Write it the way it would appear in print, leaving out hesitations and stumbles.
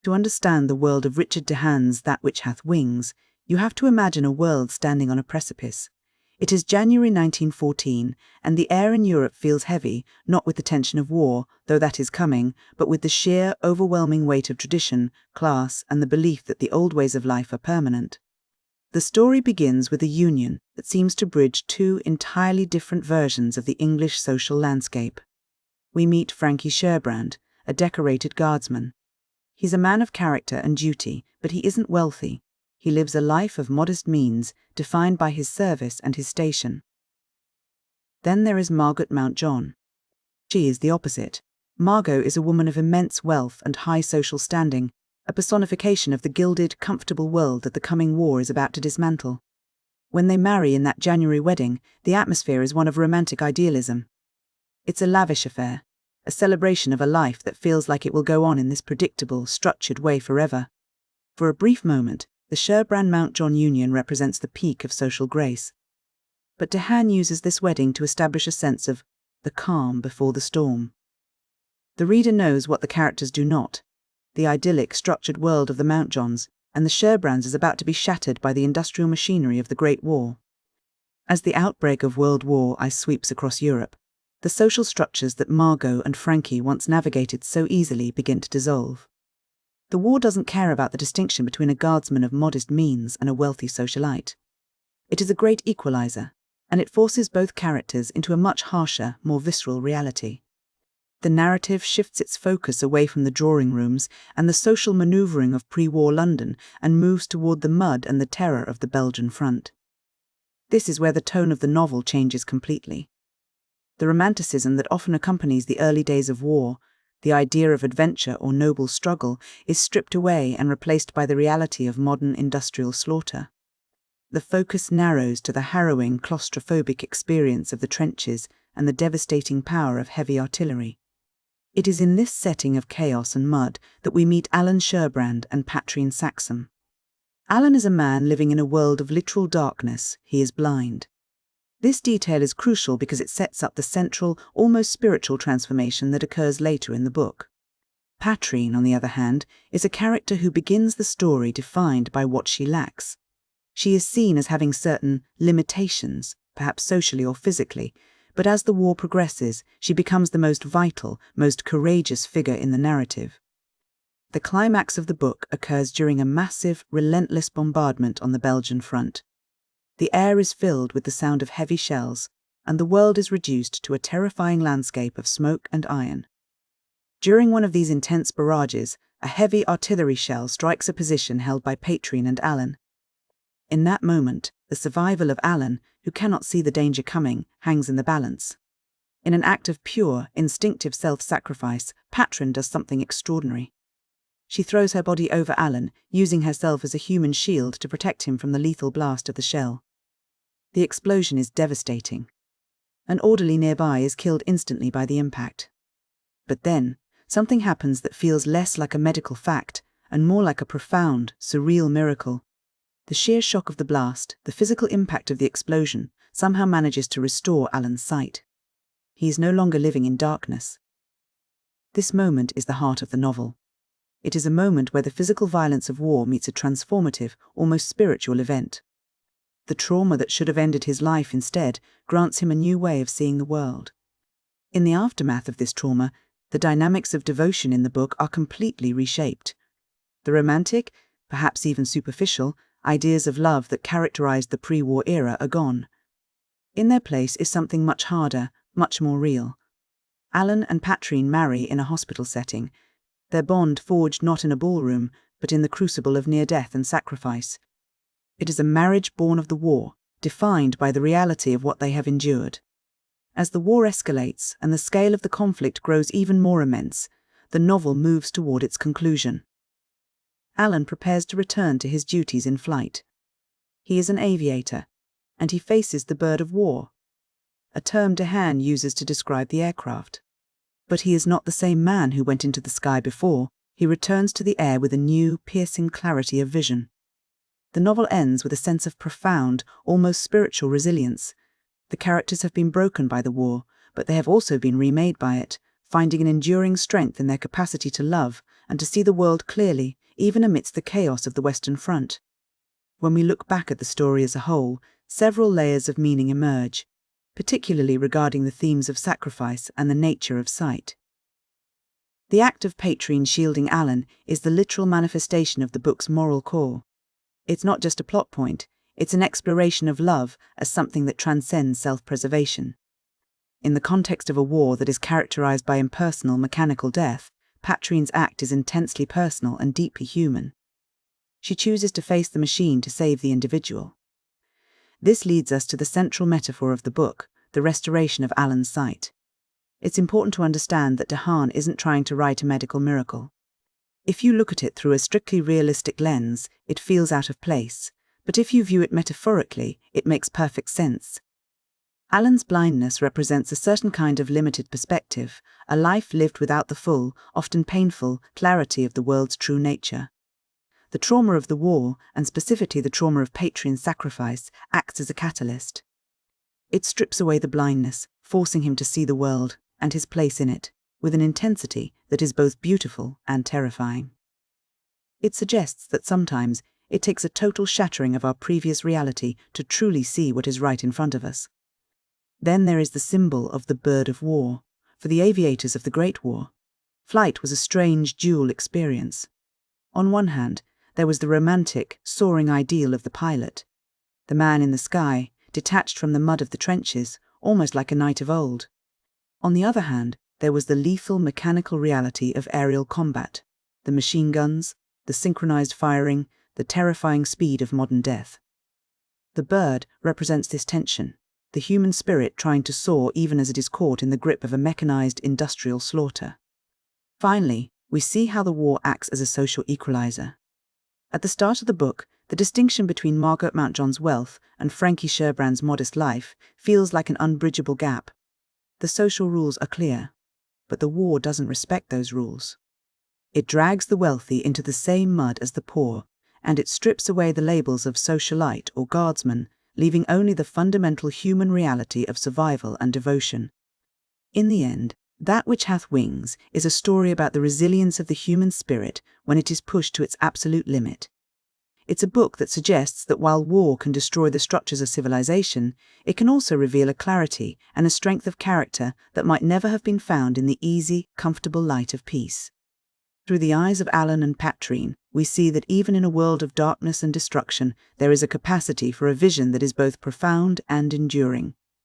To understand the world of Richard Dehan's That Which Hath Wings, you have to imagine a world standing on a precipice. It is January 1914, and the air in Europe feels heavy, not with the tension of war, though that is coming, but with the sheer, overwhelming weight of tradition, class, and the belief that the old ways of life are permanent. The story begins with a union that seems to bridge two entirely different versions of the English social landscape. We meet Franky Sherbrand, a decorated guardsman. He's a man of character and duty, but he isn't wealthy. He lives a life of modest means, defined by his service and his station. Then there is Margot Mountjohn. She is the opposite. Margot is a woman of immense wealth and high social standing, a personification of the gilded, comfortable world that the coming war is about to dismantle. When they marry in that January wedding, the atmosphere is one of romantic idealism. It's a lavish affair, a celebration of a life that feels like it will go on in this predictable, structured way forever. For a brief moment, the Sherbrand-Mountjohn union represents the peak of social grace. But Dehan uses this wedding to establish a sense of the calm before the storm. The reader knows what the characters do not. The idyllic, structured world of the Mountjohns and the Sherbrands is about to be shattered by the industrial machinery of the Great War. As the outbreak of World War I sweeps across Europe, the social structures that Margot and Franky once navigated so easily begin to dissolve. The war doesn't care about the distinction between a guardsman of modest means and a wealthy socialite. It is a great equalizer, and it forces both characters into a much harsher, more visceral reality. The narrative shifts its focus away from the drawing rooms and the social manoeuvring of pre-war London and moves toward the mud and the terror of the Belgian front. This is where the tone of the novel changes completely. The romanticism that often accompanies the early days of war, the idea of adventure or noble struggle, is stripped away and replaced by the reality of modern industrial slaughter. The focus narrows to the harrowing, claustrophobic experience of the trenches and the devastating power of heavy artillery. It is in this setting of chaos and mud that we meet Alan Sherbrand and Patrine Saxon. Alan is a man living in a world of literal darkness. He is blind. This detail is crucial because it sets up the central, almost spiritual transformation that occurs later in the book. Patrine, on the other hand, is a character who begins the story defined by what she lacks. She is seen as having certain limitations, perhaps socially or physically, but as the war progresses, she becomes the most vital, most courageous figure in the narrative. The climax of the book occurs during a massive, relentless bombardment on the Belgian front. The air is filled with the sound of heavy shells, and the world is reduced to a terrifying landscape of smoke and iron. During one of these intense barrages, a heavy artillery shell strikes a position held by Patrine and Alan. In that moment, the survival of Alan, who cannot see the danger coming, hangs in the balance. In an act of pure, instinctive self-sacrifice, Patrine does something extraordinary. She throws her body over Alan, using herself as a human shield to protect him from the lethal blast of the shell. The explosion is devastating. An orderly nearby is killed instantly by the impact. But then, something happens that feels less like a medical fact and more like a profound, surreal miracle. The sheer shock of the blast, the physical impact of the explosion, somehow manages to restore Alan's sight. He is no longer living in darkness. This moment is the heart of the novel. It is a moment where the physical violence of war meets a transformative, almost spiritual event. The trauma that should have ended his life instead grants him a new way of seeing the world. In the aftermath of this trauma, the dynamics of devotion in the book are completely reshaped. The romantic, perhaps even superficial, ideas of love that characterized the pre-war era are gone. In their place is something much harder, much more real. Alan and Patrine marry in a hospital setting, their bond forged not in a ballroom, but in the crucible of near-death and sacrifice. It is a marriage born of the war, defined by the reality of what they have endured. As the war escalates and the scale of the conflict grows even more immense, the novel moves toward its conclusion. Alan prepares to return to his duties in flight. He is an aviator, and he faces the bird of war, a term Dehan uses to describe the aircraft. But he is not the same man who went into the sky before. He returns to the air with a new, piercing clarity of vision. The novel ends with a sense of profound, almost spiritual resilience. The characters have been broken by the war, but they have also been remade by it, finding an enduring strength in their capacity to love and to see the world clearly, even amidst the chaos of the Western Front. When we look back at the story as a whole, several layers of meaning emerge, particularly regarding the themes of sacrifice and the nature of sight. The act of Patrine shielding Alan is the literal manifestation of the book's moral core. It's not just a plot point, it's an exploration of love as something that transcends self-preservation. In the context of a war that is characterized by impersonal, mechanical death, Patrine's act is intensely personal and deeply human. She chooses to face the machine to save the individual. This leads us to the central metaphor of the book, the restoration of Alan's sight. It's important to understand that Dehan isn't trying to write a medical miracle. If you look at it through a strictly realistic lens, it feels out of place, but if you view it metaphorically, it makes perfect sense. Alan's blindness represents a certain kind of limited perspective, a life lived without the full, often painful, clarity of the world's true nature. The trauma of the war, and specifically the trauma of Patrine's sacrifice, acts as a catalyst. It strips away the blindness, forcing him to see the world, and his place in it, with an intensity that is both beautiful and terrifying. It suggests that sometimes it takes a total shattering of our previous reality to truly see what is right in front of us. Then there is the symbol of the bird of war. For the aviators of the Great War, flight was a strange dual experience. On one hand, there was the romantic, soaring ideal of the pilot, the man in the sky, detached from the mud of the trenches, almost like a knight of old. On the other hand, there was the lethal mechanical reality of aerial combat, the machine guns, the synchronized firing, the terrifying speed of modern death. The bird represents this tension, the human spirit trying to soar even as it is caught in the grip of a mechanized industrial slaughter. Finally, we see how the war acts as a social equalizer. At the start of the book, the distinction between Margot Mountjohn's wealth and Franky Sherbrand's modest life feels like an unbridgeable gap. The social rules are clear, but the war doesn't respect those rules. It drags the wealthy into the same mud as the poor, and it strips away the labels of socialite or guardsman, leaving only the fundamental human reality of survival and devotion. In the end, That Which Hath Wings is a story about the resilience of the human spirit when it is pushed to its absolute limit. It's a book that suggests that while war can destroy the structures of civilization, it can also reveal a clarity and a strength of character that might never have been found in the easy, comfortable light of peace. Through the eyes of Alan and Patrine, we see that even in a world of darkness and destruction, there is a capacity for a vision that is both profound and enduring.